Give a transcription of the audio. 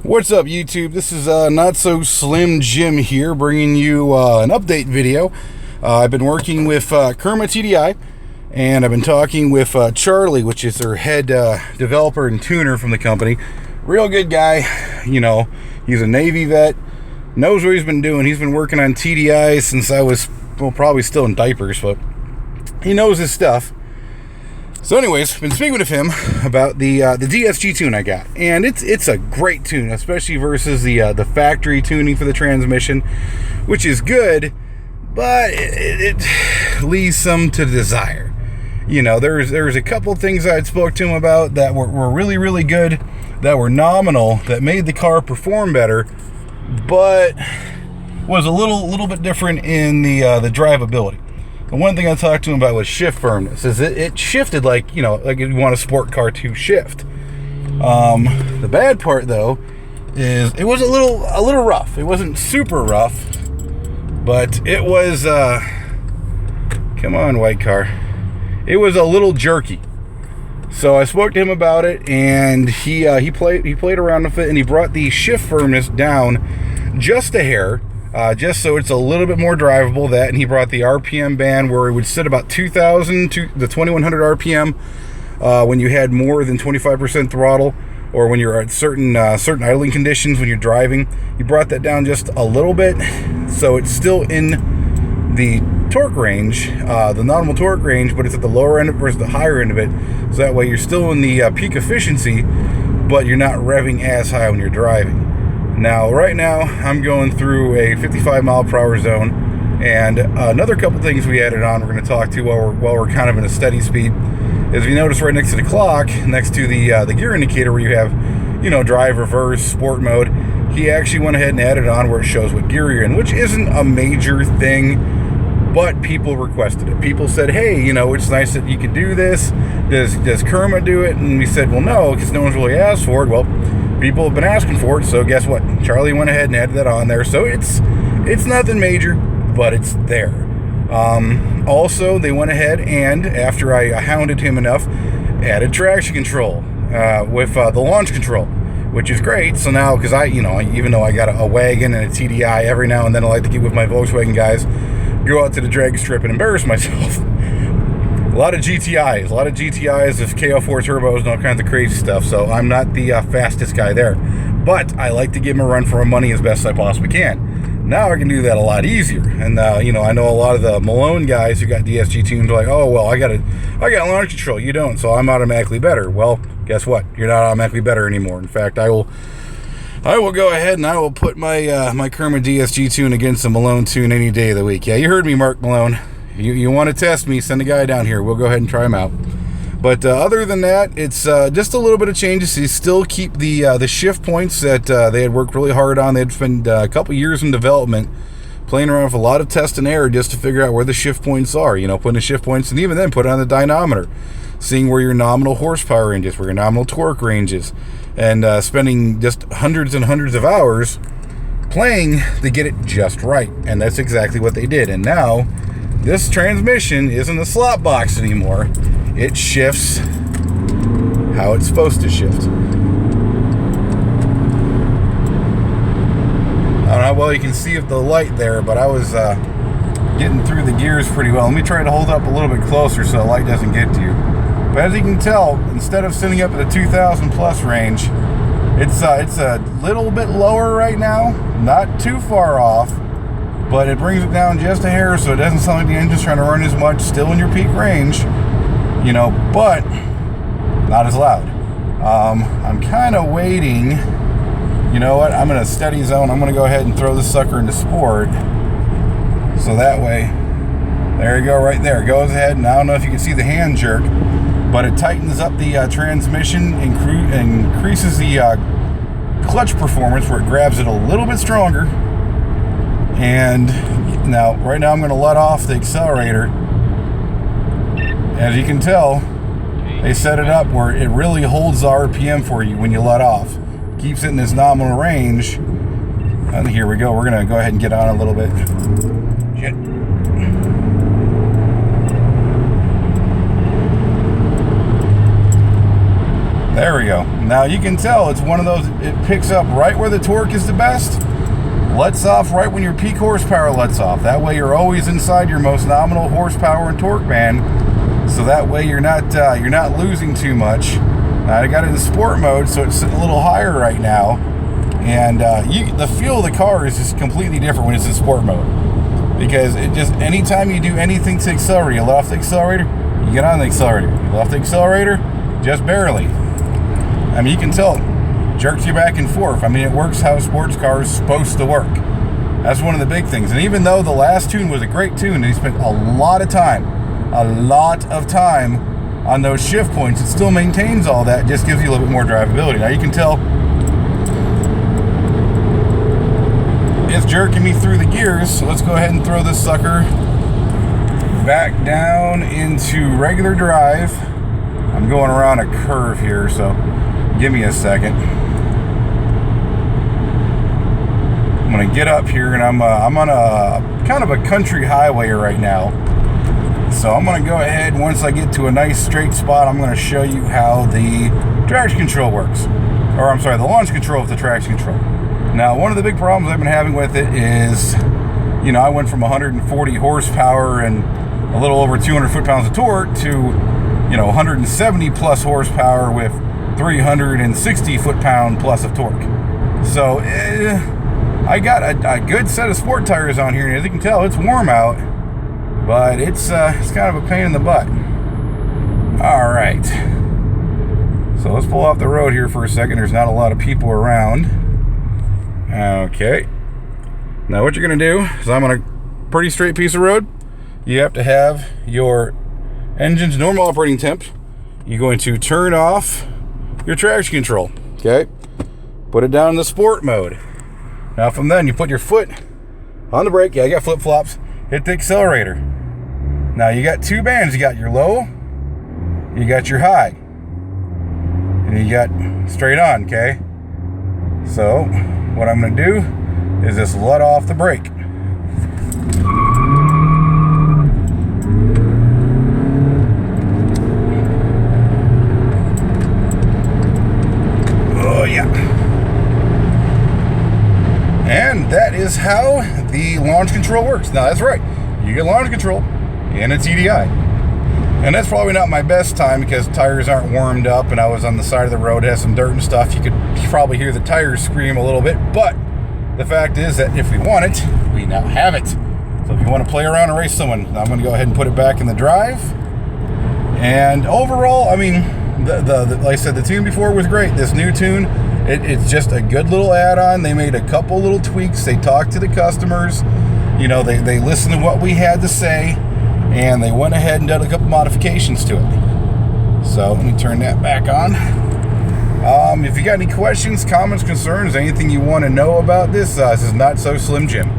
What's up, YouTube? This is Not So Slim Jim here, bringing you an update video. I've been working with Kerma TDI, and I've been talking with Charlie, which is their head developer and tuner from the company. Real good guy. You know, he's a Navy vet, knows what he's been doing. He's been working on TDI since I was, well, probably still in diapers, but he knows his stuff. So anyways, been speaking with him about the DSG tune I got, and it's a great tune, especially versus the factory tuning for the transmission, which is good, but it leaves some to desire. You know, there's a couple things I had spoke to him about that were really good, that were nominal, that made the car perform better, but was a little bit different in the drivability. The one thing I talked to him about was shift firmness. Is it shifted like, you know, like you want a sport car to shift. The bad part though is it was a little rough. It wasn't super rough, but it was come on, white car. It was a little jerky. So I spoke to him about it, and he played around with it, and he brought the shift firmness down just a hair. Just so it's a little bit more drivable, that, and he brought the RPM band where it would sit about 2,000 to the 2,100 RPM when you had more than 25% throttle, or when you're at certain idling conditions when you're driving. He brought that down just a little bit, so it's still in the torque range, the nominal torque range, but it's at the lower end versus the higher end of it, so that way you're still in the peak efficiency, but you're not revving as high when you're driving. Now, right now, I'm going through a 55 mile per hour zone, and another couple things we added on we're going to talk to while we're kind of in a steady speed is, if you notice right next to the clock, next to the gear indicator where you have, you know, drive, reverse, sport mode, he actually went ahead and added on where it shows what gear you're in, which isn't a major thing, but people requested it. People said, hey, you know, it's nice that you can do this. Does Kerma do it? And we said, well, no, because no one's really asked for it. Well, people have been asking for it, so guess what? Charlie went ahead and added that on there. So it's nothing major, but it's there. Also, they went ahead and, after I hounded him enough, added traction control with the launch control, which is great. So now, because even though I got a wagon and a TDI, every now and then I like to get with my Volkswagen guys, go out to the drag strip and embarrass myself. A lot of GTIs with KO4 turbos and all kinds of crazy stuff, so I'm not the fastest guy there. But I like to give him a run for my money as best I possibly can. Now I can do that a lot easier. And I know a lot of the Malone guys who got DSG tunes are like, oh, well, I got launch control, you don't, so I'm automatically better. Well, guess what? You're not automatically better anymore. In fact, I will go ahead and I will put my my Kerma DSG tune against a Malone tune any day of the week. Yeah, you heard me, Mark Malone. You want to test me, send a guy down here. We'll go ahead and try him out. But other than that, it's just a little bit of changes. You still keep the shift points that they had worked really hard on. They had spent a couple years in development, playing around with a lot of test and error just to figure out where the shift points are. You know, putting the shift points, and even then put it on the dynamometer, seeing where your nominal horsepower range is, where your nominal torque range is, and spending just hundreds and hundreds of hours playing to get it just right. And that's exactly what they did. And now this transmission isn't a slot box anymore. It shifts how it's supposed to shift. I don't know how well you can see with the light there, but I was getting through the gears pretty well. Let me try to hold up a little bit closer so the light doesn't get to you. But as you can tell, instead of sitting up at the 2,000 plus range, it's a little bit lower right now, not too far off, but it brings it down just a hair, so it doesn't sound like the engine's trying to run as much, still in your peak range, you know, but not as loud. I'm kind of waiting. You know what? I'm in a steady zone. I'm going to go ahead and throw this sucker into sport, so that way, there you go, right there. It goes ahead, and I don't know if you can see the hand jerk, but it tightens up the transmission, increases the clutch performance, where it grabs it a little bit stronger. And now, right now, I'm going to let off the accelerator. As you can tell, they set it up where it really holds the RPM for you when you let off. Keeps it in this nominal range. And here we go. We're going to go ahead and get on a little bit. Shit. There we go. Now you can tell it's one of those, it picks up right where the torque is the best, lets off right when your peak horsepower lets off. That way you're always inside your most nominal horsepower and torque band, so that way you're not losing too much. Now I got it in sport mode, so it's sitting a little higher right now, and the feel of the car is just completely different when it's in sport mode, because it just, anytime you do anything to accelerate, you let off the accelerator, you get on the accelerator, you let off the accelerator, just barely. I mean, you can tell it jerks you back and forth. I mean, it works how a sports car is supposed to work. That's one of the big things. And even though the last tune was a great tune, and he spent a lot of time on those shift points, it still maintains all that, just gives you a little bit more drivability. Now you can tell it's jerking me through the gears, so let's go ahead and throw this sucker back down into regular drive. I'm going around a curve here, so give me a second. I'm gonna get up here, and I'm on a kind of a country highway right now. So I'm gonna go ahead, once I get to a nice straight spot, I'm gonna show you how the traction control works. Or I'm sorry, the launch control of the traction control. Now, one of the big problems I've been having with it is, you know, I went from 140 horsepower and a little over 200 foot-pounds of torque to, you know, 170 plus horsepower with 360 foot-pound plus of torque. So I got a good set of sport tires on here, and as you can tell, it's warm out, but it's kind of a pain in the butt. All right, so let's pull off the road here for a second. There's not a lot of people around. Okay, now what you're gonna do is, I'm on a pretty straight piece of road. You have to have your engine's normal operating temp. You're going to turn off your traction control, okay? Put it down in the sport mode. Now from then, you put your foot on the brake. Yeah, you got flip-flops. Hit the accelerator. Now you got two bands. You got your low, you got your high, and you got straight on, okay? So what I'm gonna do is just let off the brake. And that is how the launch control works. Now that's right, you get launch control and a TDI. And that's probably not my best time, because tires aren't warmed up and I was on the side of the road, it has some dirt and stuff. You could probably hear the tires scream a little bit, but the fact is that if we want it, we now have it. So if you want to play around and race someone, I'm going to go ahead and put it back in the drive. And overall, I mean, like I said, the tune before was great. This new tune, it's just a good little add-on. They made a couple little tweaks. They talked to the customers. You know, they listened to what we had to say, and they went ahead and did a couple modifications to it. So let me turn that back on. If you got any questions, comments, concerns, anything you want to know about this, this is Not So Slim Jim.